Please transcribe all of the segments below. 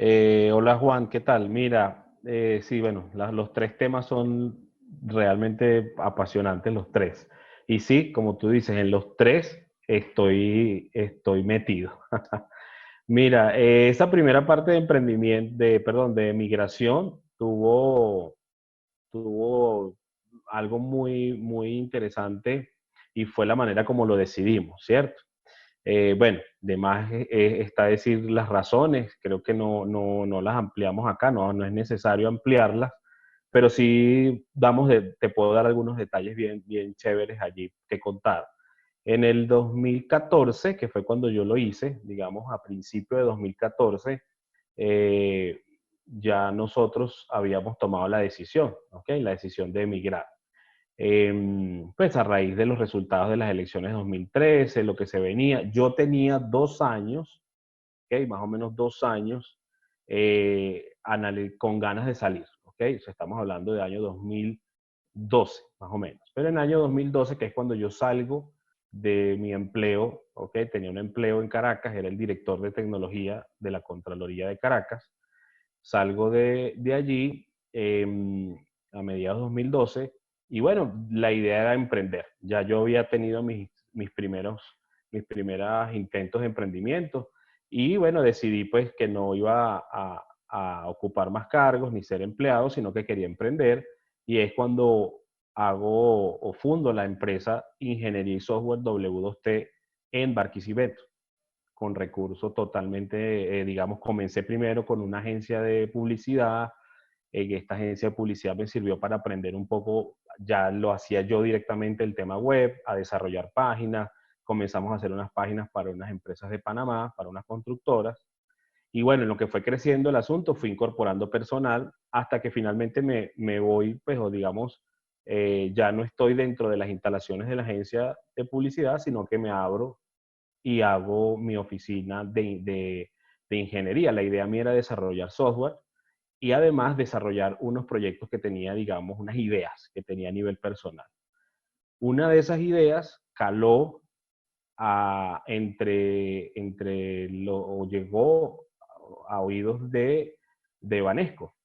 Hola Juan, ¿qué tal? Mira, sí, bueno, los tres temas son realmente apasionantes, los tres. Y sí, como tú dices, en los tres estoy metido. Mira, esa primera parte de emprendimiento, perdón, de migración, tuvo algo muy interesante y fue la manera como lo decidimos, ¿cierto? Bueno, de más está decir las razones, creo que no las ampliamos acá, no es necesario ampliarlas, pero sí te puedo dar algunos detalles bien chéveres allí que contar. En el 2014, que fue cuando yo lo hice, digamos a principio de 2014, eh, ya nosotros habíamos tomado la decisión, ¿ok? La decisión de emigrar. Pues a raíz de los resultados de las elecciones de 2013, lo que se venía, yo tenía 2 años, ¿ok? Más o menos 2 años con ganas de salir, ¿ok? O sea, estamos hablando de año 2012, más o menos. Pero en el año 2012, que es cuando yo salgo de mi empleo, ¿ok? Tenía un empleo en Caracas, era el director de tecnología de la Contraloría de Caracas. Salgo de allí a mediados de 2012 y bueno, la idea era emprender. Ya yo había tenido mis primeros intentos de emprendimiento y bueno, decidí pues que no iba a ocupar más cargos ni ser empleado, sino que quería emprender y es cuando hago o fundo la empresa Ingeniería y Software W2T en Barquisimeto con recursos totalmente, digamos, comencé primero con una agencia de publicidad. Esta agencia de publicidad me sirvió para aprender un poco, ya lo hacía yo directamente el tema web, a desarrollar páginas, comenzamos a hacer unas páginas para unas empresas de Panamá, para unas constructoras, y bueno, en lo que fue creciendo el asunto, fui incorporando personal hasta que finalmente me voy, pues, o digamos, ya no estoy dentro de las instalaciones de la agencia de publicidad, sino que me abro y hago mi oficina de ingeniería. La idea mía era desarrollar software y además desarrollar unos proyectos que tenía, digamos, unas ideas que tenía a nivel personal. Una de esas ideas caló o llegó a oídos de Banesco.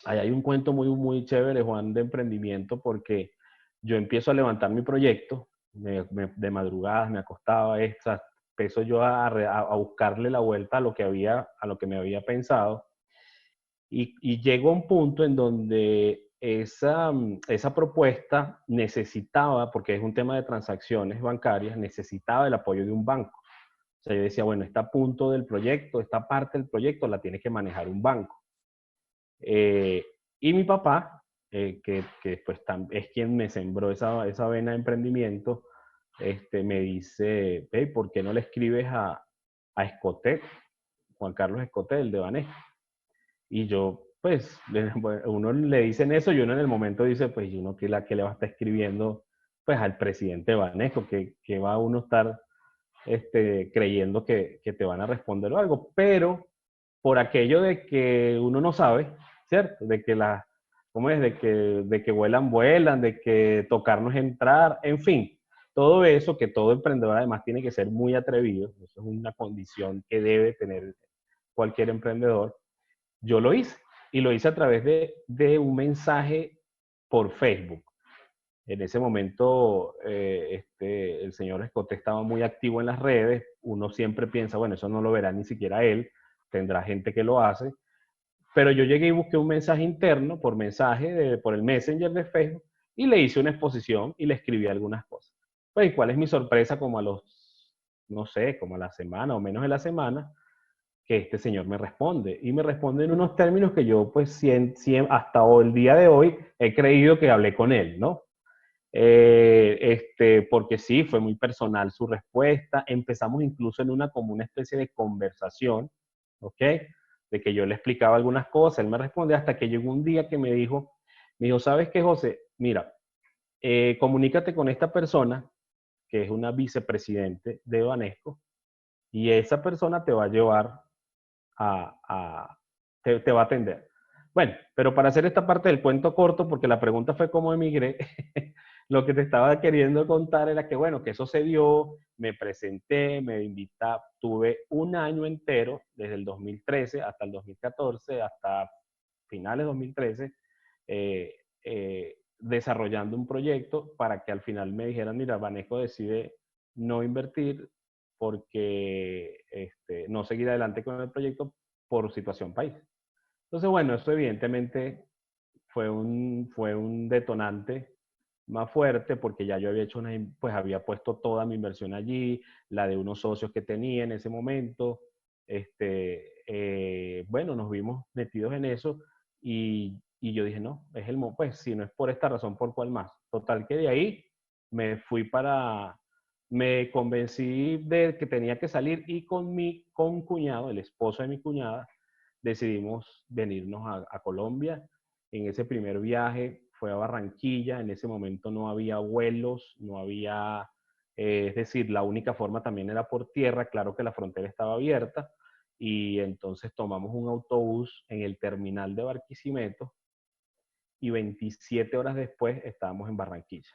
Ahí hay un cuento muy chévere, Juan, de emprendimiento, porque yo empiezo a levantar mi proyecto, de madrugadas me acostaba, empiezo yo a buscarle la vuelta a lo que me había pensado, y llegó un punto en donde esa propuesta necesitaba, porque es un tema de transacciones bancarias, necesitaba el apoyo de un banco. O sea, yo decía, bueno, esta punto del proyecto, esta parte del proyecto la tiene que manejar un banco. Eh, y mi papá, que pues es quien me sembró esa vena de emprendimiento, me dice, hey, ¿por qué no le escribes a Escotet, Juan Carlos Escotet, el de Banesco? Y yo, pues, uno le dicen eso y uno en el momento dice, pues, ¿y uno qué le va a estar escribiendo, pues, al presidente Banesco? Que va uno a estar creyendo que te van a responder o algo, pero por aquello de que uno no sabe, ¿cierto? ¿Cómo es? De que vuelan, de que tocar no es entrar, en fin, todo eso que todo emprendedor además tiene que ser muy atrevido, eso es una condición que debe tener cualquier emprendedor, yo lo hice y lo hice a través de un mensaje por Facebook. En ese momento, el señor Escote estaba muy activo en las redes. Uno siempre piensa, bueno, eso no lo verá ni siquiera él, tendrá gente que lo hace. Pero yo llegué y busqué un mensaje interno por por el Messenger de Facebook y le hice una exposición y le escribí algunas cosas. Pues, ¿cuál es mi sorpresa? No sé, como a la semana o menos de la semana, que este señor me responde. Y me responde en unos términos que yo, pues, hasta el día de hoy he creído que hablé con él, ¿no? Porque sí, fue muy personal su respuesta. Empezamos incluso como una especie de conversación, ¿ok? De que yo le explicaba algunas cosas, él me respondía hasta que llegó un día que me dijo, ¿sabes qué, José? Mira, comunícate con esta persona, que es una vicepresidente de Banesco, y esa persona te va a llevar a, a te va a atender. Bueno, pero para hacer esta parte del cuento corto, porque la pregunta fue cómo emigré, lo que te estaba queriendo contar era que, bueno, que eso se dio, me presenté, me invité, tuve un año entero, desde el 2013 hasta el 2014, hasta finales de 2013, desarrollando un proyecto para que al final me dijeran, mira, Banesco decide no invertir porque no seguir adelante con el proyecto por situación país. Entonces, bueno, eso evidentemente fue un detonante más fuerte porque ya yo había hecho pues había puesto toda mi inversión allí, la de unos socios que tenía en ese momento. Bueno, nos vimos metidos en eso y yo dije, no, es el pues si no es por esta razón, ¿por cuál más? Total que de ahí me fui me convencí de que tenía que salir y con mi cuñado, el esposo de mi cuñada, decidimos venirnos a Colombia. En ese primer viaje fue a Barranquilla, en ese momento no había vuelos, no había, es decir, la única forma también era por tierra, claro que la frontera estaba abierta, y entonces tomamos un autobús en el terminal de Barquisimeto y 27 horas después estábamos en Barranquilla.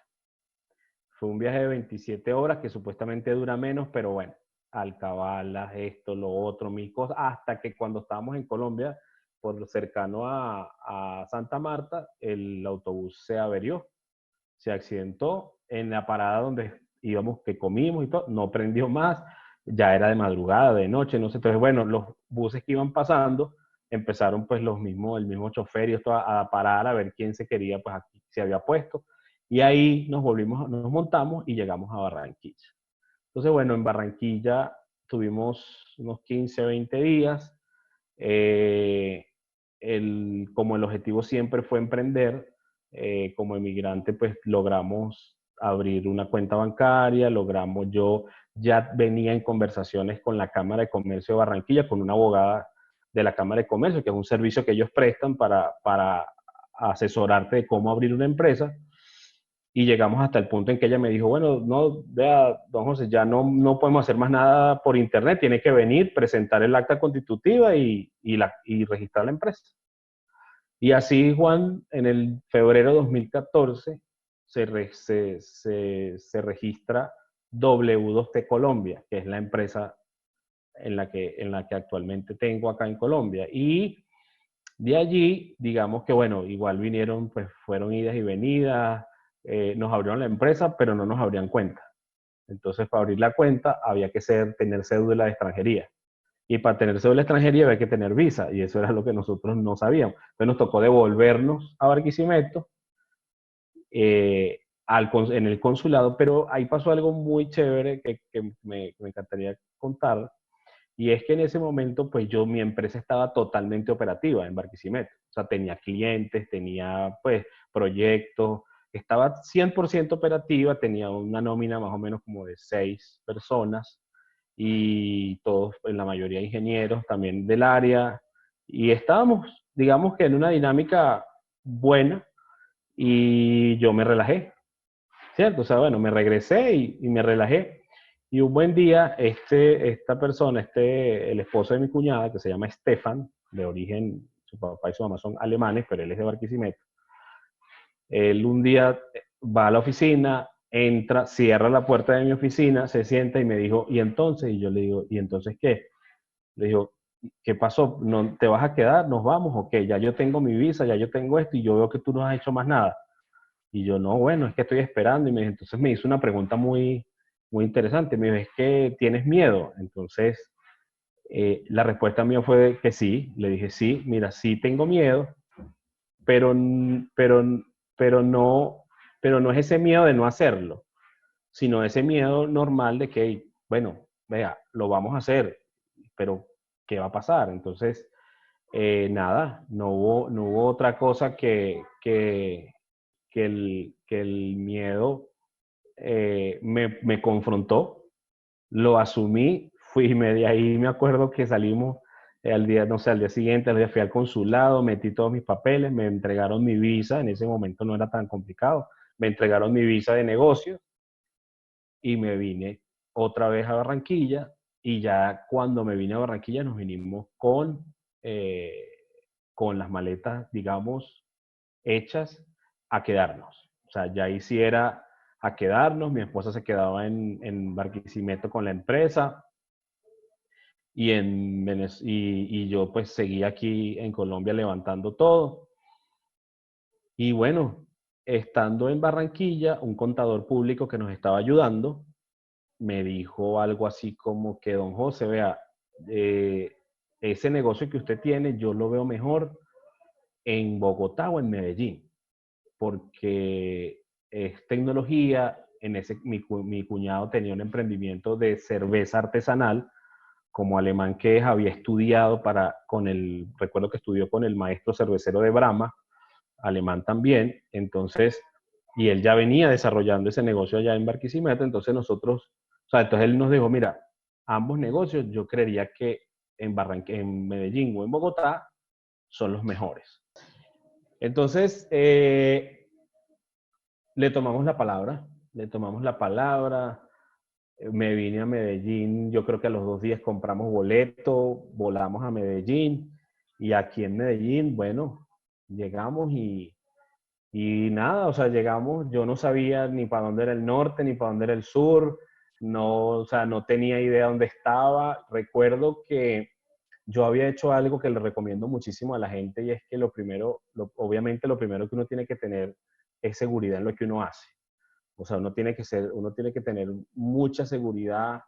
Fue un viaje de 27 horas que supuestamente dura menos, pero bueno, alcabalas, esto, lo otro, mil cosas, hasta que cuando estábamos en Colombia, por cercano a Santa Marta, el autobús se averió, se accidentó en la parada donde íbamos, que comimos y todo, no prendió más, ya era de madrugada, de noche, no sé, entonces bueno, los buses que iban pasando empezaron pues el mismo chofer y esto a parar a ver quién se quería, pues aquí se había puesto, y ahí nos montamos y llegamos a Barranquilla. Entonces bueno, en Barranquilla tuvimos unos 15, 20 días, eh, como el objetivo siempre fue emprender, como emigrante, pues logramos abrir una cuenta bancaria, yo ya venía en conversaciones con la Cámara de Comercio de Barranquilla, con una abogada de la Cámara de Comercio, que es un servicio que ellos prestan para asesorarte de cómo abrir una empresa. Y llegamos hasta el punto en que ella me dijo, bueno, no, vea, don José, ya no podemos hacer más nada por internet, tiene que venir, presentar el acta constitutiva y registrar la empresa. Y así, Juan, en el febrero de 2014 se registra W2T Colombia, que es la empresa en la que actualmente tengo acá en Colombia. Y de allí, digamos que, bueno, igual vinieron, pues fueron idas y venidas, nos abrieron la empresa, pero no nos abrían cuenta. Entonces, para abrir la cuenta había que tener cédula de extranjería. Y para tener cédula de extranjería había que tener visa, y eso era lo que nosotros no sabíamos. Entonces nos tocó devolvernos a Barquisimeto, en el consulado, pero ahí pasó algo muy chévere que me encantaría contar, y es que en ese momento, pues mi empresa estaba totalmente operativa en Barquisimeto. O sea, tenía clientes, tenía pues proyectos, estaba 100% operativa, tenía una nómina más o menos como de 6 personas y todos, en la mayoría ingenieros también del área. Y estábamos, digamos que en una dinámica buena y yo me relajé, ¿cierto? O sea, bueno, me regresé y me relajé. Y un buen día, esta persona, el esposo de mi cuñada, que se llama Stefan, de origen, su papá y su mamá son alemanes, pero él es de Barquisimeto. Él un día va a la oficina, entra, cierra la puerta de mi oficina, se sienta y me dijo, ¿y entonces? Y yo le digo, ¿y entonces qué? Le digo, ¿qué pasó? ¿No te vas a quedar? ¿Nos vamos? ¿O qué? Ya yo tengo mi visa, ya yo tengo esto y yo veo que tú no has hecho más nada. Y yo, no, bueno, es que estoy esperando. Y entonces me hizo una pregunta muy interesante. Me dijo, ¿es que tienes miedo? Entonces, la respuesta mía fue que sí. Le dije, sí, mira, sí tengo miedo, pero, pero, pero, no, pero no es ese miedo de no hacerlo, sino ese miedo normal de que, bueno, vea, lo vamos a hacer, pero ¿qué va a pasar? Entonces, nada, no hubo otra cosa que el miedo me confrontó, lo asumí, de ahí me acuerdo que salimos al día, no sé, al día siguiente, fui al consulado, metí todos mis papeles, me entregaron mi visa, en ese momento no era tan complicado, me entregaron mi visa de negocio y me vine otra vez a Barranquilla, y ya cuando me vine a Barranquilla nos vinimos con las maletas, digamos, hechas a quedarnos. sea, ya ahí sí era a quedarnos, mi esposa se quedaba en Barquisimeto con la empresa y yo pues seguía aquí en Colombia levantando todo. Y bueno, estando en Barranquilla, un contador público que nos estaba ayudando me dijo algo así como que, don José, vea, eh, ese negocio que usted tiene, yo lo veo mejor en Bogotá o en Medellín, porque es tecnología. Mi cuñado tenía un emprendimiento de cerveza artesanal, como alemán que es, había estudiado recuerdo que estudió con el maestro cervecero de Brahma, alemán también, entonces, y él ya venía desarrollando ese negocio allá en Barquisimeto, entonces entonces él nos dijo, mira, ambos negocios yo creería que en Medellín o en Bogotá son los mejores. Entonces, le tomamos la palabra, me vine a Medellín, yo creo que a los 2 días compramos boleto, volamos a Medellín, y aquí en Medellín, bueno, llegamos y nada, o sea, llegamos, yo no sabía ni para dónde era el norte, ni para dónde era el sur, no, o sea, no tenía idea dónde estaba. Recuerdo que yo había hecho algo que le recomiendo muchísimo a la gente, y es que obviamente lo primero que uno tiene que tener es seguridad en lo que uno hace. O sea, uno tiene que tener mucha seguridad,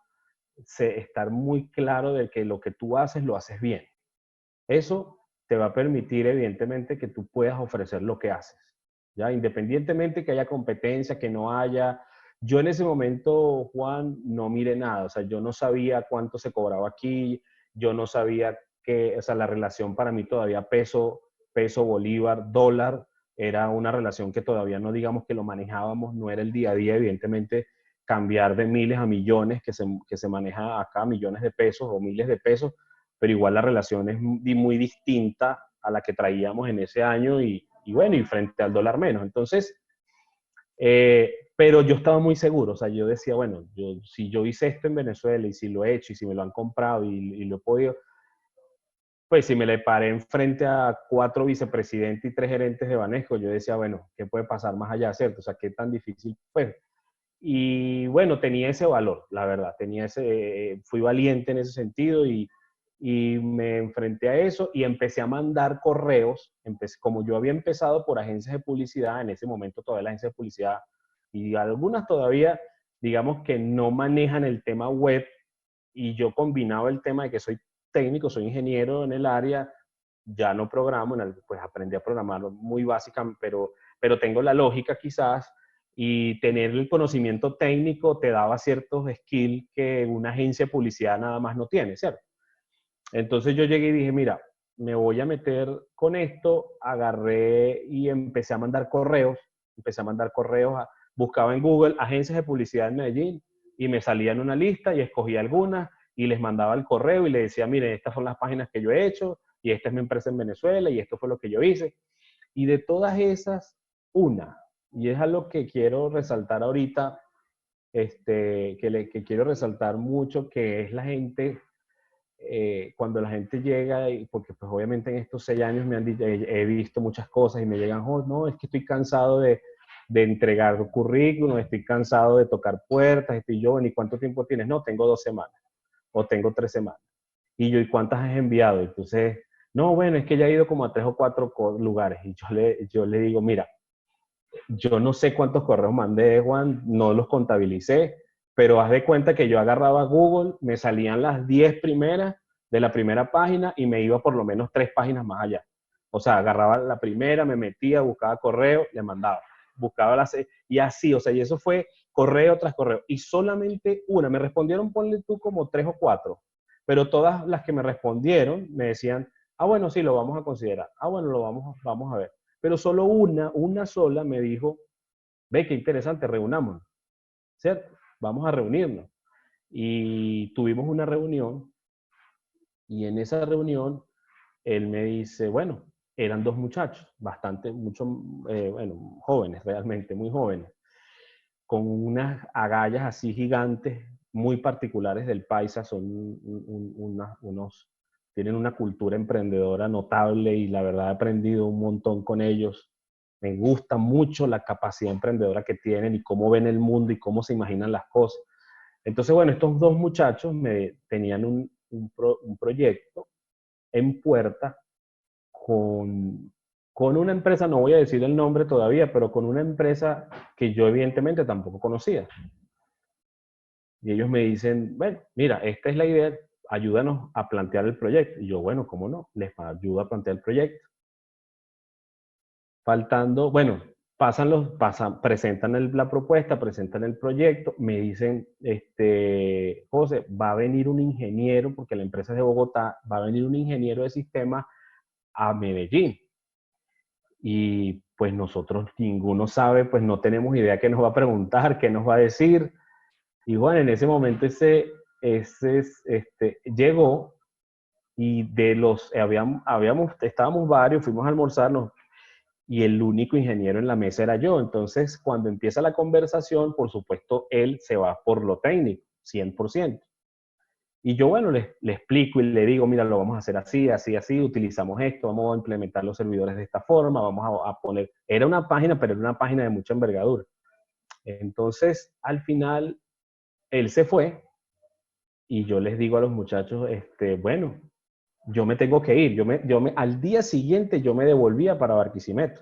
estar muy claro de que lo que tú haces lo haces bien. Eso te va a permitir, evidentemente, que tú puedas ofrecer lo que haces, ¿ya? Independientemente que haya competencia, que no haya. Yo en ese momento, Juan, no miré nada. O sea, yo no sabía cuánto se cobraba aquí, yo no sabía o sea, la relación para mí todavía peso bolívar, dólar, era una relación que todavía no digamos que lo manejábamos, no era el día a día, evidentemente, cambiar de miles a millones que se maneja acá, millones de pesos o miles de pesos, pero igual la relación es muy distinta a la que traíamos en ese año y bueno, y frente al dólar menos. Entonces, pero yo estaba muy seguro, o sea, yo decía, bueno, si yo hice esto en Venezuela y si lo he hecho y si me lo han comprado y lo he podido, pues si me le paré enfrente a 4 vicepresidentes y 3 gerentes de Banesco, yo decía, bueno, ¿qué puede pasar más allá, cierto? O sea, ¿qué tan difícil fue? Y bueno, tenía ese valor, la verdad, fui valiente en ese sentido y me enfrenté a eso y empecé a mandar correos. Como yo había empezado por agencias de publicidad, en ese momento todavía las agencias de publicidad y algunas todavía, digamos que no manejan el tema web, y yo combinaba el tema de que soy técnico, soy ingeniero en el área, ya no programo, pues aprendí a programar muy básica, pero tengo la lógica quizás, y tener el conocimiento técnico te daba ciertos skills que una agencia de publicidad nada más no tiene, ¿cierto? Entonces yo llegué y dije, mira, me voy a meter con esto, agarré y empecé a mandar correos, buscaba en Google agencias de publicidad en Medellín y me salían una lista y escogía algunas y les mandaba el correo y les decía, miren, estas son las páginas que yo he hecho y esta es mi empresa en Venezuela y esto fue lo que yo hice. Y de todas esas, una, y es algo que quiero resaltar ahorita, que quiero resaltar mucho, que es la gente, cuando la gente llega, porque pues obviamente en estos 6 años me han dicho, he visto muchas cosas y me llegan, oh, no, es que estoy cansado de entregar currículum, estoy cansado de tocar puertas, estoy yo, ¿y cuánto tiempo tienes? No, tengo 2 semanas o tengo 3 semanas. Y yo, ¿y cuántas has enviado? Entonces, no, bueno, es que ya he ido como a 3 o 4 lugares. Y yo le digo, mira, yo no sé cuántos correos mandé, Juan, no los contabilicé, pero haz de cuenta que yo agarraba Google, me salían las 10 primeras de la primera página y me iba por lo menos 3 páginas más allá. O sea, agarraba la primera, me metía, buscaba correo, le mandaba. Buscaba y así, o sea, y eso fue correo tras correo. Y solamente una, me respondieron, ponle tú como 3 o 4, pero todas las que me respondieron me decían, ah, bueno, sí, lo vamos a considerar. Ah, bueno, vamos a ver. Pero solo una sola me dijo, ve qué interesante, reunámonos, ¿cierto? Vamos a reunirnos. Y tuvimos una reunión y en esa reunión él me dice, bueno, eran 2 muchachos, bueno, jóvenes realmente, muy jóvenes, con unas agallas así gigantes, muy particulares del paisa, tienen una cultura emprendedora notable y la verdad he aprendido un montón con ellos. me gusta mucho la capacidad emprendedora que tienen y cómo ven el mundo y cómo se imaginan las cosas. Entonces, bueno, estos dos muchachos tenían un proyecto en puerta con una empresa, no voy a decir el nombre todavía, pero con una empresa que yo evidentemente tampoco conocía. Y ellos me dicen, bueno, mira, esta es la idea, ayúdanos a plantear el proyecto. Y yo, bueno, ¿cómo no? Les ayudo a plantear el proyecto. Faltando, bueno, presentan la propuesta, presentan el proyecto, me dicen, José, va a venir un ingeniero, porque la empresa es de Bogotá, va a venir un ingeniero de sistemas a Medellín. Y pues nosotros ninguno sabe, pues no tenemos idea qué nos va a preguntar, qué nos va a decir. Y bueno, en ese momento llegó y estábamos varios, fuimos a almorzarnos y el único ingeniero en la mesa era yo. Entonces, cuando empieza la conversación, por supuesto, él se va por lo técnico, 100%. Y yo, bueno, le explico y le digo, mira, lo vamos a hacer así, así, así, utilizamos esto, vamos a implementar los servidores de esta forma, vamos a poner... Era una página, pero era una página de mucha envergadura. Entonces, al final, él se fue y yo les digo a los muchachos, bueno, yo me tengo que ir. Al día siguiente yo me devolvía para Barquisimeto.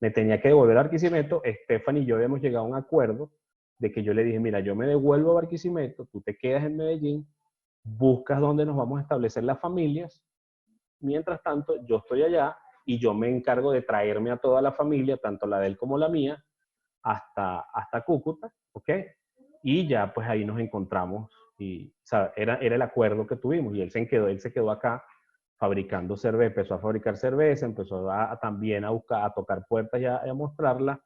Me tenía que devolver a Barquisimeto. Stephanie y yo habíamos llegado a un acuerdo de que yo le dije, mira, yo me devuelvo a Barquisimeto, tú te quedas en Medellín, buscas dónde nos vamos a establecer las familias. Mientras tanto, yo estoy allá y yo me encargo de traerme a toda la familia, tanto la de él como la mía, hasta Cúcuta, ¿ok? Y ya pues ahí nos encontramos y o sea, era el acuerdo que tuvimos y él se quedó acá fabricando cerveza, empezó a fabricar cerveza, empezó también a buscar, a tocar puertas y a mostrarla.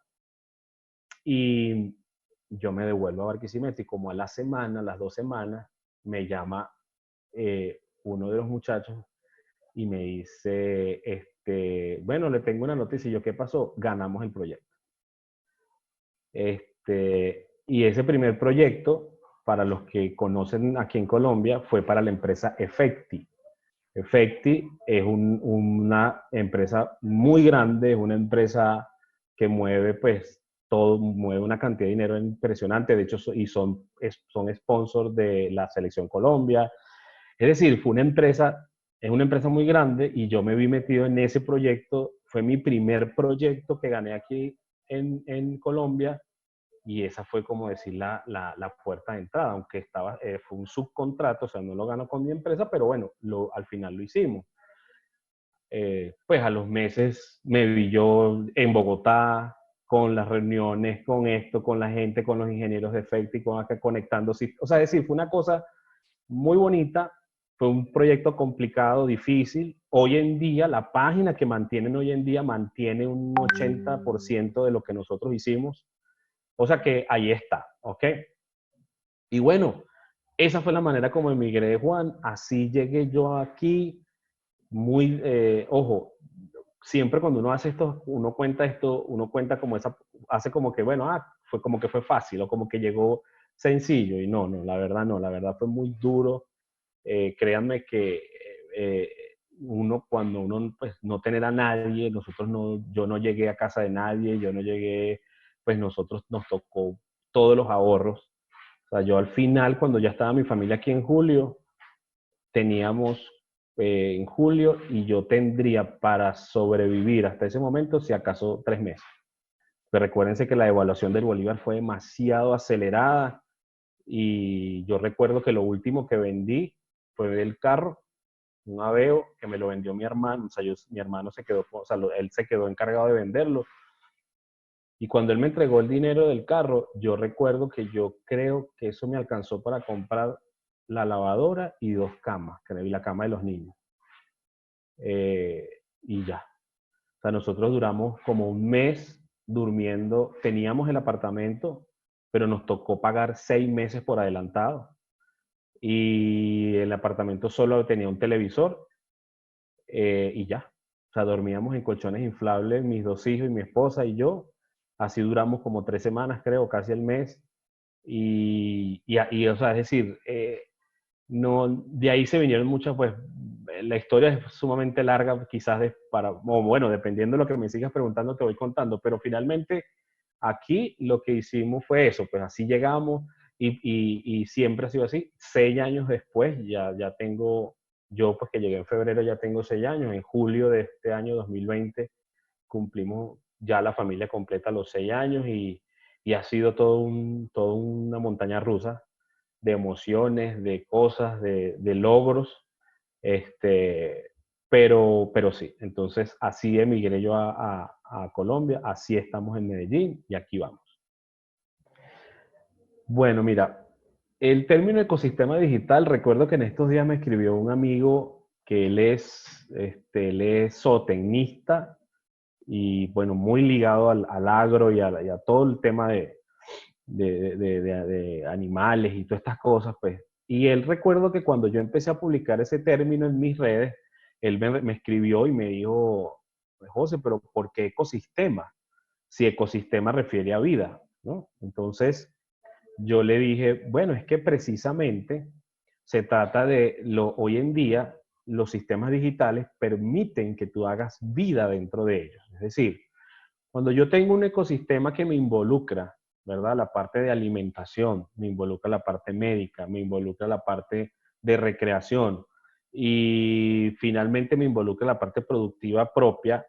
Y yo me devuelvo a Barquisimeto y como a la semana, a las 2 semanas, me llama uno de los muchachos y me dice, bueno, le tengo una noticia. Y yo, ¿qué pasó? Ganamos el proyecto. Y ese primer proyecto, para los que conocen aquí en Colombia, fue para la empresa Efecti. Efecti es una empresa muy grande, es una empresa que mueve pues todo, mueve una cantidad de dinero impresionante, de hecho, y son sponsors de la Selección Colombia. Es decir, es una empresa muy grande y yo me vi metido en ese proyecto. Fue mi primer proyecto que gané aquí en Colombia y esa fue como decir la puerta de entrada, aunque fue un subcontrato, o sea, no lo ganó con mi empresa, pero bueno, al final lo hicimos. Pues a los meses me vi yo en Bogotá, con las reuniones, con esto, con la gente, con los ingenieros de efecto y con acá conectando. O sea, es decir, fue una cosa muy bonita, fue un proyecto complicado, difícil. Hoy en día, la página que mantienen hoy en día mantiene un 80% de lo que nosotros hicimos. O sea que ahí está, ¿ok? Y bueno, esa fue la manera como emigré, Juan. Así llegué yo aquí. Ojo, siempre cuando uno hace esto, uno cuenta como hace como que, bueno, fue como que fue fácil o como que llegó sencillo. Y no, la verdad no, la verdad fue muy duro. Créanme que cuando uno pues no tener a nadie, yo no llegué a casa de nadie, yo no llegué, pues nosotros nos tocó todos los ahorros. O sea, yo al final, cuando ya estaba mi familia aquí en julio, teníamos en julio y yo tendría para sobrevivir hasta ese momento, si acaso 3 meses. Pero recuérdense que la devaluación del bolívar fue demasiado acelerada y yo recuerdo que lo último que vendí fue el carro, un Aveo que me lo vendió mi hermano. O sea, mi hermano se quedó, o sea, él se quedó encargado de venderlo. Y cuando él me entregó el dinero del carro, yo recuerdo que yo creo que eso me alcanzó para comprar la lavadora y 2 camas, que la cama de los niños. Y ya. O sea, nosotros duramos como un mes durmiendo. Teníamos el apartamento, pero nos tocó pagar 6 meses por adelantado. Y el apartamento solo tenía un televisor y ya. O sea, dormíamos en colchones inflables, mis 2 hijos y mi esposa y yo. Así duramos como 3 semanas, creo, casi el mes. O sea, es decir, no, de ahí se vinieron muchas, pues, la historia es sumamente larga, quizás o bueno, dependiendo de lo que me sigas preguntando, te voy contando, pero finalmente aquí lo que hicimos fue eso, pues así llegamos y siempre ha sido así. 6 años después, ya tengo, yo pues que llegué en febrero ya tengo 6 años, en julio de este año 2020 cumplimos ya la familia completa los 6 años y ha sido todo una montaña rusa de emociones, de cosas, de logros, este, pero sí. Entonces, así emigré yo a Colombia, así estamos en Medellín y aquí vamos. Bueno, mira, el término ecosistema digital, recuerdo que en estos días me escribió un amigo que él es zootecnista y bueno, muy ligado al agro y a todo el tema de animales y todas estas cosas, pues. Y él recuerdo que cuando yo empecé a publicar ese término en mis redes, él me escribió y me dijo, pues, José, pero ¿por qué ecosistema? Si ecosistema refiere a vida, ¿no? Entonces yo le dije, bueno, es que precisamente se trata hoy en día los sistemas digitales permiten que tú hagas vida dentro de ellos. Es decir, cuando yo tengo un ecosistema que me involucra, ¿verdad? La parte de alimentación, me involucra la parte médica, me involucra la parte de recreación y finalmente me involucra la parte productiva propia,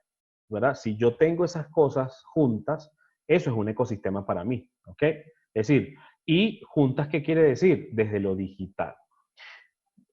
¿verdad? Si yo tengo esas cosas juntas, eso es un ecosistema para mí, ¿ok? Es decir, y juntas, ¿qué quiere decir? Desde lo digital.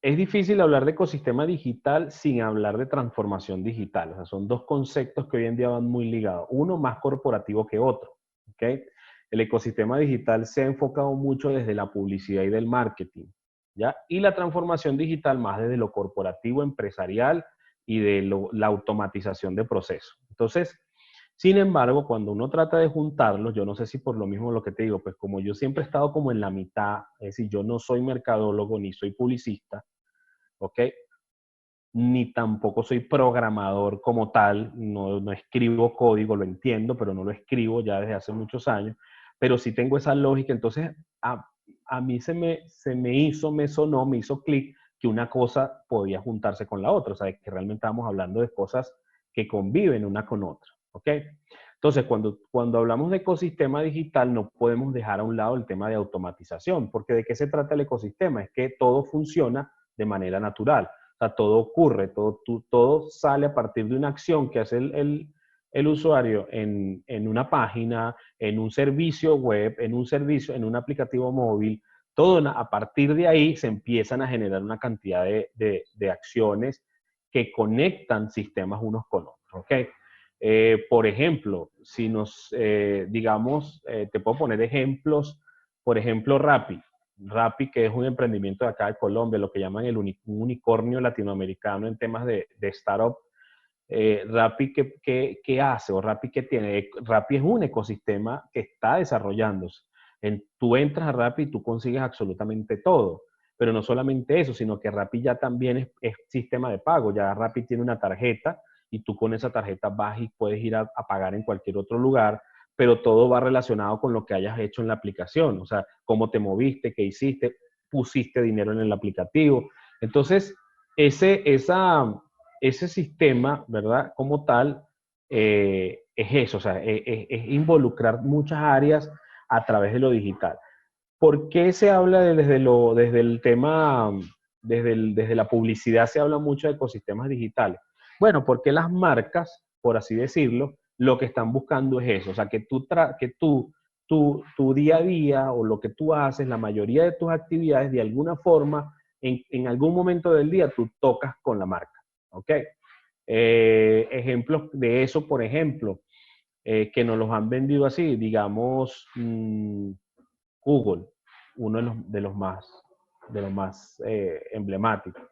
Es difícil hablar de ecosistema digital sin hablar de transformación digital. O sea, son dos conceptos que hoy en día van muy ligados. Uno más corporativo que otro. ¿Okay? El ecosistema digital se ha enfocado mucho desde la publicidad y del marketing. ¿Ya? Y la transformación digital más desde lo corporativo, empresarial y de la automatización de procesos. Entonces, sin embargo, cuando uno trata de juntarlos, yo no sé si por lo mismo lo que te digo, pues como yo siempre he estado como en la mitad, es decir, yo no soy mercadólogo ni soy publicista, ¿ok? Ni tampoco soy programador como tal, no escribo código, lo entiendo, pero no lo escribo ya desde hace muchos años, pero sí tengo esa lógica, entonces a mí me sonó, me hizo clic que una cosa podía juntarse con la otra, o sea, que realmente estamos hablando de cosas que conviven una con otra, ¿ok? Entonces, cuando hablamos de ecosistema digital, no podemos dejar a un lado el tema de automatización, porque ¿de qué se trata el ecosistema? Es que todo funciona de manera natural. O sea, todo ocurre, todo sale a partir de una acción que hace el usuario en una página, en un servicio web, en un aplicativo móvil. Todo a partir de ahí se empiezan a generar una cantidad de acciones que conectan sistemas unos con otros. ¿Ok? Por ejemplo, si digamos, te puedo poner ejemplos, por ejemplo, Rappi, que es un emprendimiento de acá de Colombia, lo que llaman un unicornio latinoamericano en temas de startup. Rappi, ¿qué hace? O Rappi, ¿qué tiene? Rappi es un ecosistema que está desarrollándose. Tú entras a Rappi y tú consigues absolutamente todo. Pero no solamente eso, sino que Rappi ya también es sistema de pago. Ya Rappi tiene una tarjeta y tú con esa tarjeta vas y puedes ir a pagar en cualquier otro lugar, pero todo va relacionado con lo que hayas hecho en la aplicación. O sea, cómo te moviste, qué hiciste, pusiste dinero en el aplicativo. Entonces, ese sistema, ¿verdad? Como tal, es eso, o sea, es involucrar muchas áreas a través de lo digital. ¿Por qué se habla desde el tema, desde la publicidad se habla mucho de ecosistemas digitales? Bueno, porque las marcas, por así decirlo, lo que están buscando es eso, o sea, tu día a día o lo que tú haces, la mayoría de tus actividades, de alguna forma, en algún momento del día, tú tocas con la marca, ¿ok? Ejemplos de eso, por ejemplo, que nos los han vendido así, digamos, Google, uno de los más emblemáticos.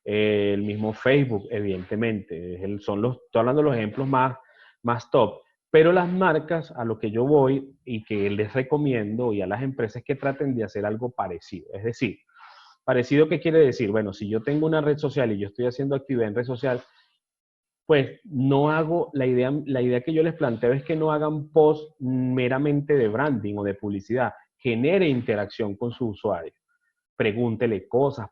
El mismo Facebook, evidentemente, estoy hablando de los ejemplos más top. Pero las marcas a lo que yo voy y que les recomiendo y a las empresas que traten de hacer algo parecido. Es decir, parecido, ¿qué quiere decir? Bueno, si yo tengo una red social y yo estoy haciendo actividad en red social, pues no hago, la idea que yo les planteo es que no hagan post meramente de branding o de publicidad, genere interacción con su usuario. pregúntele cosas,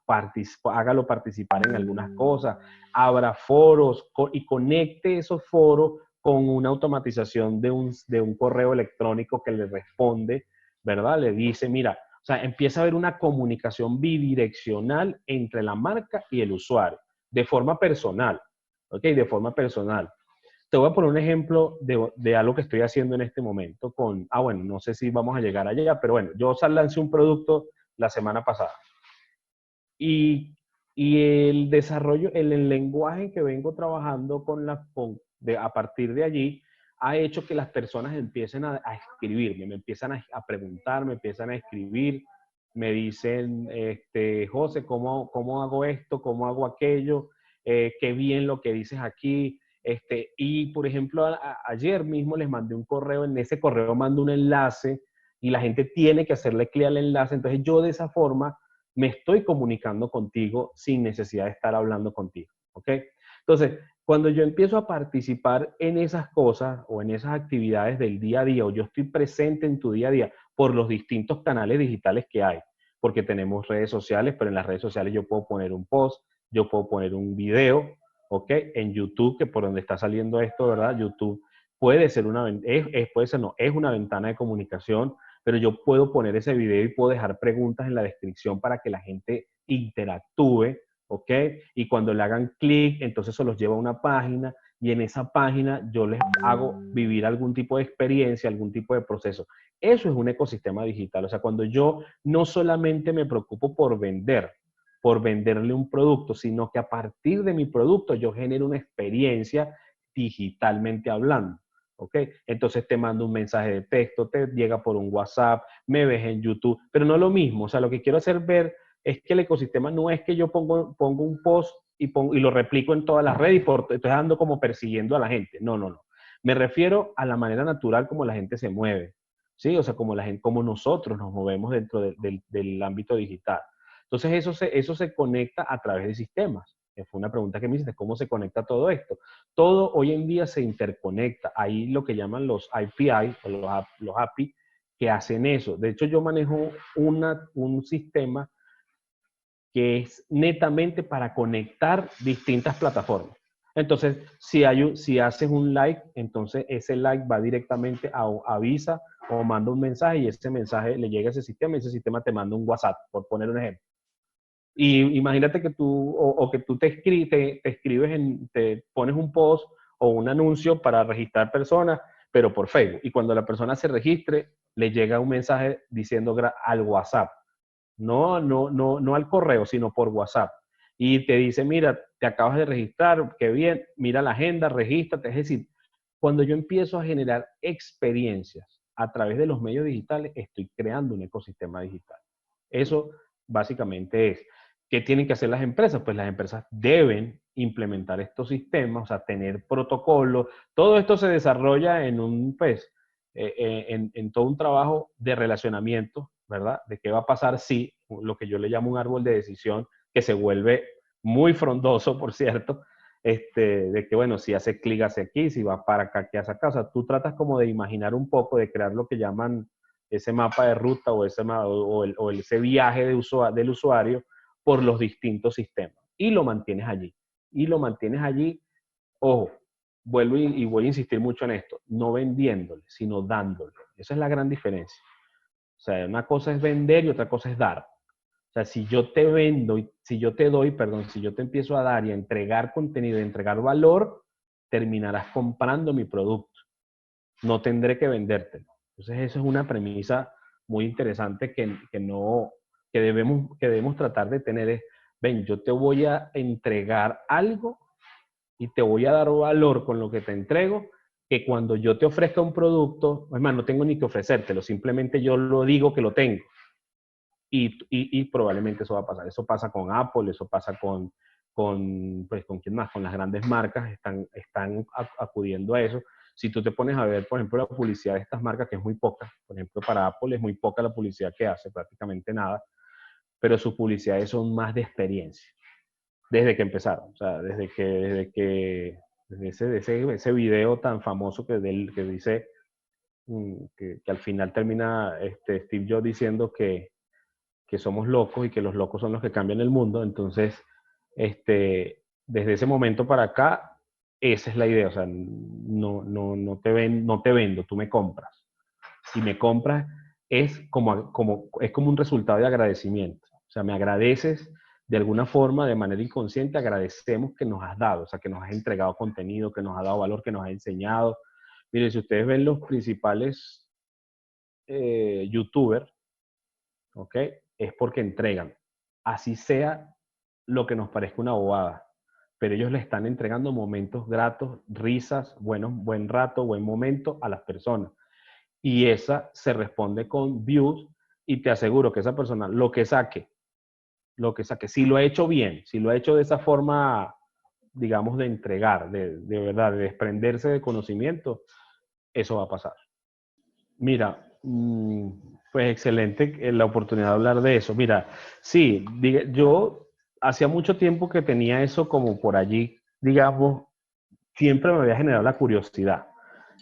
hágalo participar en algunas cosas, abra foros y conecte esos foros con una automatización de un correo electrónico que le responde, ¿verdad? Le dice, mira, o sea, empieza a haber una comunicación bidireccional entre la marca y el usuario, de forma personal, ¿ok? De forma personal. Te voy a poner un ejemplo de algo que estoy haciendo en este momento con, bueno, no sé si vamos a llegar allá, pero bueno, yo lancé un producto la semana pasada. Y, y el desarrollo, el lenguaje que vengo trabajando a partir de allí, ha hecho que las personas empiecen a escribirme, me empiezan a preguntar, me empiezan a escribir, me dicen, José, ¿cómo hago esto? ¿Cómo hago aquello? Qué bien lo que dices aquí. Y por ejemplo, ayer mismo les mandé un correo, en ese correo mando un enlace y la gente tiene que hacerle clic al enlace. Entonces yo de esa forma me estoy comunicando contigo sin necesidad de estar hablando contigo, ¿ok? Entonces, cuando yo empiezo a participar en esas cosas o en esas actividades del día a día, o yo estoy presente en tu día a día por los distintos canales digitales que hay, porque tenemos redes sociales, pero en las redes sociales yo puedo poner un post, yo puedo poner un video, ¿ok? En YouTube, que por donde está saliendo esto, ¿verdad? YouTube puede ser puede ser, no, es una ventana de comunicación, pero yo puedo poner ese video y puedo dejar preguntas en la descripción para que la gente interactúe, ¿ok? Y cuando le hagan clic, entonces eso los lleva a una página y en esa página yo les hago vivir algún tipo de experiencia, algún tipo de proceso. Eso es un ecosistema digital. O sea, cuando yo no solamente me preocupo por venderle un producto, sino que a partir de mi producto yo genero una experiencia digitalmente hablando. ¿Ok? Entonces te mando un mensaje de texto, te llega por un WhatsApp, me ves en YouTube, pero no lo mismo. O sea, lo que quiero hacer ver es que el ecosistema no es que yo pongo un post y lo replico en todas las redes y estoy ando como persiguiendo a la gente. No, no, no. Me refiero a la manera natural como la gente se mueve. ¿Sí? O sea, como nosotros nos movemos dentro del ámbito digital. Entonces, eso se conecta a través de sistemas. Fue una pregunta que me hiciste, ¿cómo se conecta todo esto? Todo hoy en día se interconecta. Hay lo que llaman los API o los API que hacen eso. De hecho, yo manejo un sistema que es netamente para conectar distintas plataformas. Entonces, si haces un like, entonces ese like va directamente a Visa o manda un mensaje y ese mensaje le llega a ese sistema y ese sistema te manda un WhatsApp, por poner un ejemplo. Y imagínate que que tú te escribes, te pones un post o un anuncio para registrar personas, pero por Facebook. Y cuando la persona se registre, le llega un mensaje diciendo al WhatsApp. No al correo, sino por WhatsApp. Y te dice, mira, te acabas de registrar, qué bien, mira la agenda, regístrate. Es decir, cuando yo empiezo a generar experiencias a través de los medios digitales, estoy creando un ecosistema digital. Eso básicamente es. ¿Qué tienen que hacer las empresas? Pues las empresas deben implementar estos sistemas, o sea, tener protocolos. Todo esto se desarrolla en todo un trabajo de relacionamiento, ¿verdad? De qué va a pasar si, lo que yo le llamo un árbol de decisión, que se vuelve muy frondoso, por cierto, de que, bueno, si hace clic hacia aquí, si va para acá, ¿qué hace acá? O sea, tú tratas como de imaginar un poco, de crear lo que llaman ese mapa de ruta o ese viaje del usuario por los distintos sistemas. Y lo mantienes allí. Y lo mantienes allí, ojo, vuelvo y voy a insistir mucho en esto, no vendiéndole, sino dándole. Esa es la gran diferencia. O sea, una cosa es vender y otra cosa es dar. O sea, si yo te vendo, si yo te doy, perdón, si yo te empiezo a dar y a entregar contenido, a entregar valor, terminarás comprando mi producto. No tendré que vendértelo. Entonces, eso es una premisa muy interesante que debemos tratar de tener. Ven, yo te voy a entregar algo y te voy a dar valor con lo que te entrego, que cuando yo te ofrezca un producto, es más, no tengo ni que ofrecértelo, simplemente yo lo digo que lo tengo. Y probablemente eso va a pasar. Eso pasa con Apple, eso pasa pues, ¿con quién más? Con las grandes marcas están acudiendo a eso. Si tú te pones a ver, por ejemplo, la publicidad de estas marcas, que es muy poca, por ejemplo, para Apple es muy poca la publicidad que hace, prácticamente nada, pero sus publicidades son más de experiencia, desde que empezaron. O sea, desde ese video tan famoso que dice, que al final termina Steve Jobs diciendo que somos locos y que los locos son los que cambian el mundo. Entonces, desde ese momento para acá, esa es la idea. O sea, no te vendo, tú me compras. Y me compras es como un resultado de agradecimiento. O sea, me agradeces de alguna forma, de manera inconsciente, agradecemos que nos has dado, o sea, que nos has entregado contenido, que nos has dado valor, que nos has enseñado. Miren, si ustedes ven los principales youtubers, ¿ok? Es porque entregan. Así sea lo que nos parezca una bobada. Pero ellos le están entregando momentos gratos, risas, buen rato, buen momento a las personas. Y esa se responde con views y te aseguro que esa persona, lo que saque, si lo ha hecho bien, si lo ha hecho de esa forma, digamos, de entregar, de verdad, de desprenderse de conocimiento, eso va a pasar. Mira, pues excelente la oportunidad de hablar de eso. Mira, sí, yo hacía mucho tiempo que tenía eso como por allí, digamos, siempre me había generado la curiosidad.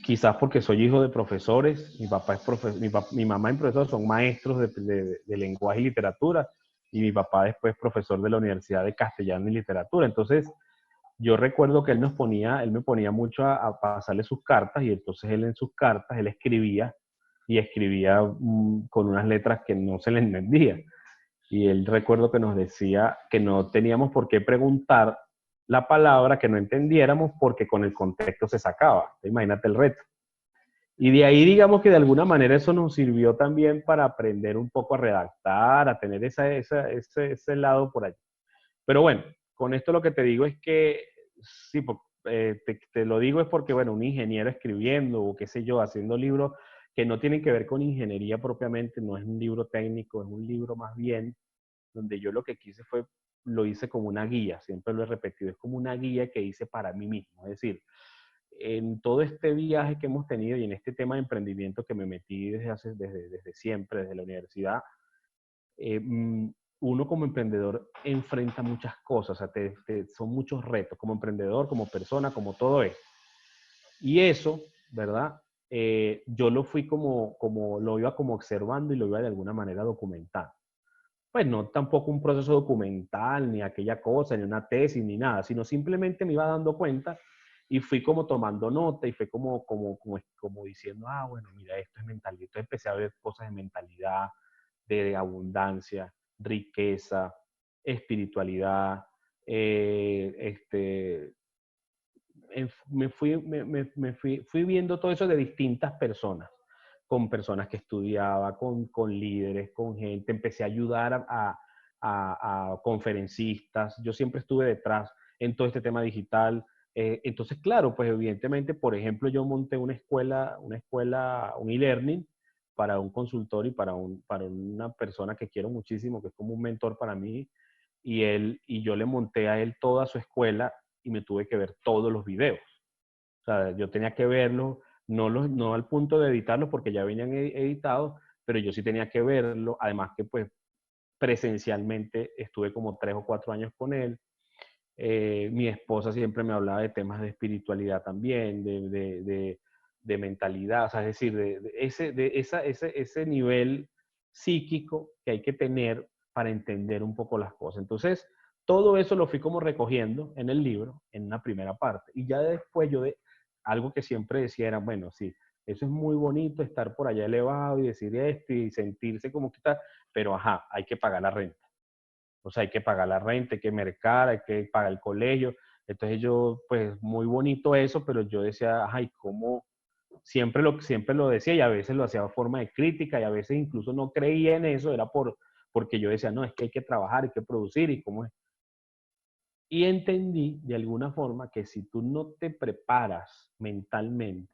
Quizás porque soy hijo de profesores, mi papá es mi mamá y mi profesor son maestros de lenguaje y literatura, y mi papá después profesor de la Universidad de Castellano y Literatura. Entonces, yo recuerdo que él me ponía mucho a pasarle sus cartas, y entonces él en sus cartas, él escribía, y escribía con unas letras que no se le entendía. Y él recuerdo que nos decía que no teníamos por qué preguntar la palabra que no entendiéramos porque con el contexto se sacaba. Imagínate el reto. Y de ahí, digamos que de alguna manera eso nos sirvió también para aprender un poco a redactar, a tener ese lado por allí. Pero bueno, con esto lo que te digo es que, sí, te lo digo es porque, bueno, un ingeniero escribiendo o qué sé yo, haciendo libros que no tienen que ver con ingeniería propiamente, no es un libro técnico, es un libro más bien donde yo lo que quise fue, lo hice como una guía, siempre lo he repetido, es como una guía que hice para mí mismo. Es decir, en todo este viaje que hemos tenido y en este tema de emprendimiento que me metí desde siempre, desde la universidad, eh, uno como emprendedor enfrenta muchas cosas, o sea, son muchos retos como emprendedor, como persona, como todo eso. Y eso, ¿verdad? Yo lo fui lo iba como observando y lo iba de alguna manera documentando. Pues no tampoco un proceso documental, ni aquella cosa, ni una tesis, ni nada, sino simplemente me iba dando cuenta y fui como tomando nota y fue como diciendo, ah, bueno, mira, esto es mentalidad. Entonces empecé a ver cosas de mentalidad, de abundancia, riqueza, espiritualidad, fui viendo todo eso de distintas personas, con personas que estudiaba, con líderes, con gente, empecé a ayudar a conferencistas, yo siempre estuve detrás en todo este tema digital. Entonces, claro, pues evidentemente, por ejemplo, yo monté un e-learning para un consultor y para una persona que quiero muchísimo, que es como un mentor para mí, y yo le monté a él toda su escuela y me tuve que ver todos los videos. O sea, yo tenía que verlos, no al punto de editarlos porque ya venían editados, pero yo sí tenía que verlo. Además que pues presencialmente estuve como 3 o 4 años con él. Mi esposa siempre me hablaba de temas de espiritualidad también, de mentalidad, o sea, es decir, ese nivel psíquico que hay que tener para entender un poco las cosas. Entonces, todo eso lo fui como recogiendo en el libro, en una primera parte. Y ya después algo que siempre decía era, bueno, sí, eso es muy bonito, estar por allá elevado y decir esto y sentirse como que está, pero ajá, hay que pagar la renta. O sea, hay que pagar la renta, hay que mercar, hay que pagar el colegio. Entonces yo, pues muy bonito eso, pero yo decía, ay, ¿cómo? Siempre lo decía y a veces lo hacía de forma de crítica y a veces incluso no creía en eso, era porque yo decía, no, es que hay que trabajar, hay que producir y cómo es. Y entendí de alguna forma que si tú no te preparas mentalmente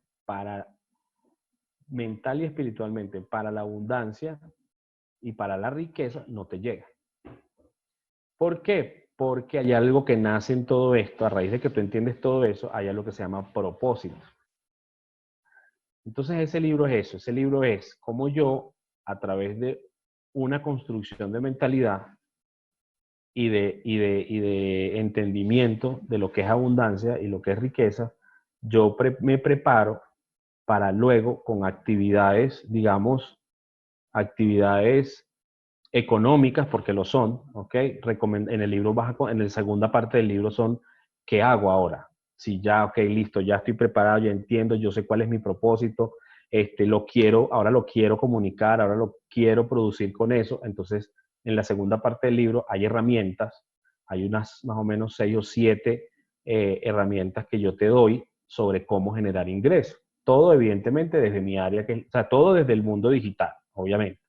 mental y espiritualmente para la abundancia y para la riqueza, no te llega. ¿Por qué? Porque hay algo que nace en todo esto, a raíz de que tú entiendes todo eso, hay algo que se llama propósito. Entonces ese libro es eso, ese libro es cómo yo, a través de una construcción de mentalidad y de entendimiento de lo que es abundancia y lo que es riqueza, yo me preparo para luego con actividades, digamos, actividades económicas, porque lo son, ¿ok? En el libro en la segunda parte del libro son, ¿qué hago ahora? Si ya, ok, listo, ya estoy preparado, ya entiendo, yo sé cuál es mi propósito, lo quiero, ahora lo quiero comunicar, ahora lo quiero producir con eso. Entonces, en la segunda parte del libro hay herramientas, hay unas más o menos 6 o 7 herramientas que yo te doy sobre cómo generar ingresos. Todo evidentemente desde mi área, o sea, todo desde el mundo digital, obviamente,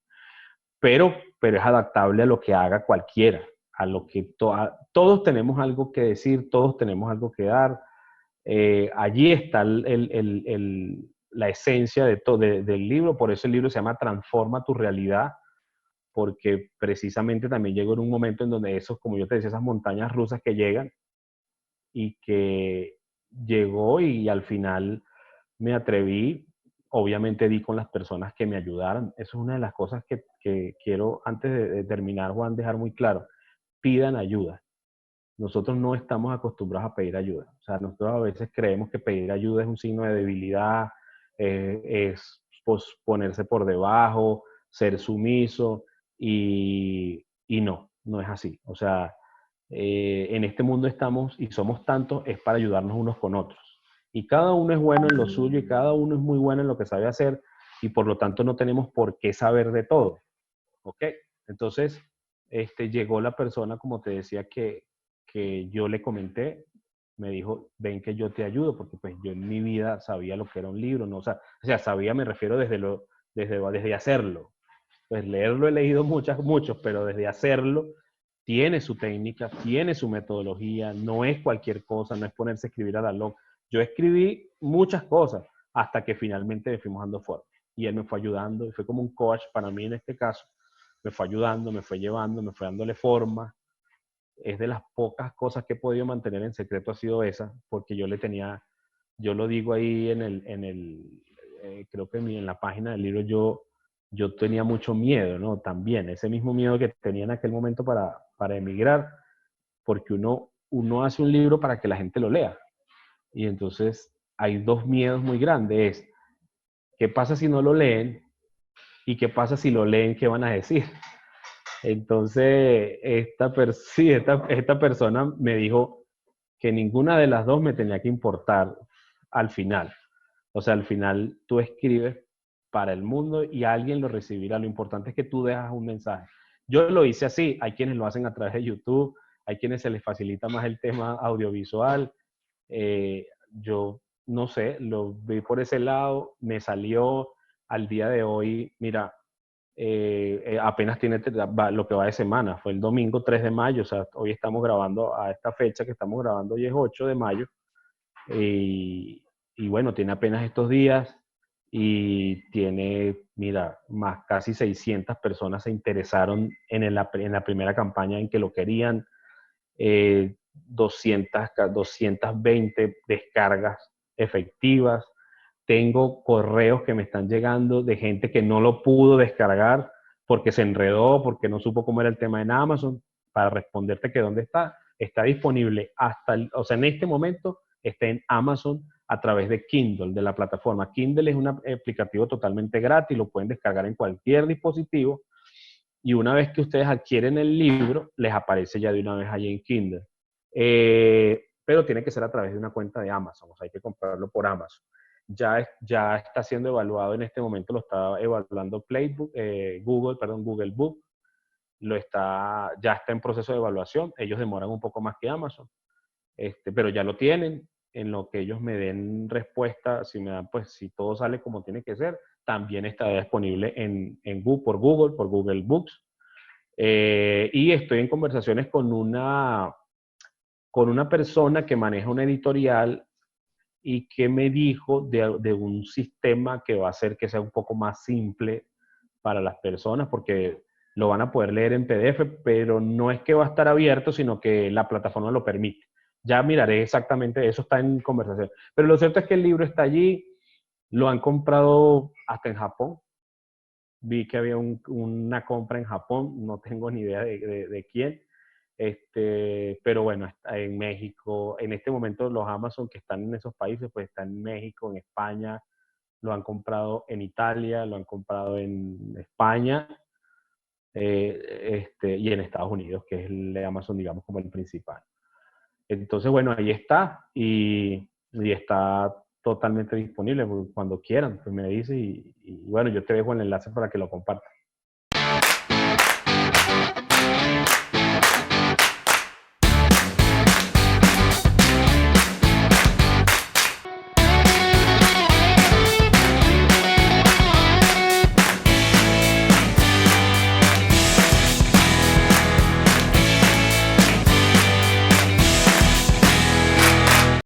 pero es adaptable a lo que haga cualquiera, a lo que todos tenemos algo que decir, todos tenemos algo que dar. Allí está la esencia del libro, por eso el libro se llama Transforma tu realidad, porque precisamente también llegó en un momento en donde esos, como yo te decía, esas montañas rusas que llegan y que llegó y al final me atreví, obviamente di con las personas que me ayudaran. Eso es una de las cosas que quiero, antes de terminar, Juan, dejar muy claro. Pidan ayuda. Nosotros no estamos acostumbrados a pedir ayuda. O sea, nosotros a veces creemos que pedir ayuda es un signo de debilidad, es pues, ponerse por debajo, ser sumiso, y no, no es así. O sea, en este mundo estamos y somos tantos, es para ayudarnos unos con otros. Y cada uno es bueno en lo suyo y cada uno es muy bueno en lo que sabe hacer y por lo tanto no tenemos por qué saber de todo. ¿Ok? Entonces, llegó la persona, como te decía, que yo le comenté, me dijo, ven que yo te ayudo, porque pues yo en mi vida sabía lo que era un libro, ¿no? O sea sabía, me refiero desde hacerlo. Pues leerlo he leído muchos, pero desde hacerlo tiene su técnica, tiene su metodología, no es cualquier cosa, no es ponerse a escribir a la loca. Yo escribí muchas cosas hasta que finalmente me fuimos dando forma. Y él me fue ayudando, y fue como un coach para mí en este caso. Me fue ayudando, me fue llevando, me fue dándole forma. Es de las pocas cosas que he podido mantener en secreto ha sido esa, porque yo lo digo ahí creo que en la página del libro yo tenía mucho miedo, ¿no? También, ese mismo miedo que tenía en aquel momento para emigrar, porque uno hace un libro para que la gente lo lea. Y entonces hay dos miedos muy grandes. ¿Qué pasa si no lo leen? ¿Y qué pasa si lo leen? ¿Qué van a decir? Entonces, sí, esta persona me dijo que ninguna de las dos me tenía que importar al final. O sea, al final tú escribes para el mundo y alguien lo recibirá. Lo importante es que tú dejas un mensaje. Yo lo hice así. Hay quienes lo hacen a través de YouTube, hay quienes se les facilita más el tema audiovisual. Yo no sé, lo vi por ese lado, me salió al día de hoy. Mira, apenas tiene lo que va de semana, fue el domingo 3 de mayo, o sea, hoy estamos grabando a esta fecha que estamos grabando, hoy es 8 de mayo, y, y bueno, tiene apenas estos días y tiene, mira, más casi 600 personas se interesaron en la primera campaña en que lo querían, 220 descargas efectivas. Tengo correos que me están llegando de gente que no lo pudo descargar porque se enredó, porque no supo cómo era el tema en Amazon. Para responderte que dónde está disponible o sea, en este momento está en Amazon a través de Kindle, de la plataforma. Kindle es un aplicativo totalmente gratis, lo pueden descargar en cualquier dispositivo y una vez que ustedes adquieren el libro, les aparece ya de una vez allí en Kindle. Pero tiene que ser a través de una cuenta de Amazon, o sea, hay que comprarlo por Amazon. Ya está siendo evaluado en este momento, lo está evaluando Google Book, ya está en proceso de evaluación, ellos demoran un poco más que Amazon, pero ya lo tienen. En lo que ellos me den respuesta, si me dan, pues si todo sale como tiene que ser, también está disponible por Google Books. Y estoy en conversaciones con una persona que maneja una editorial y que me dijo de un sistema que va a hacer que sea un poco más simple para las personas, porque lo van a poder leer en PDF, pero no es que va a estar abierto, sino que la plataforma lo permite. Ya miraré exactamente, eso está en conversación. Pero lo cierto es que el libro está allí, lo han comprado hasta en Japón. Vi que había una compra en Japón, no tengo ni idea de quién. Pero bueno, está en México. En este momento los Amazon que están en esos países, pues están en México, en España, lo han comprado en Italia, lo han comprado en España. y en Estados Unidos, que es el de Amazon, digamos, como el principal. Entonces, bueno, ahí está y está totalmente disponible cuando quieran, pues me dice y bueno, yo te dejo el enlace para que lo compartas.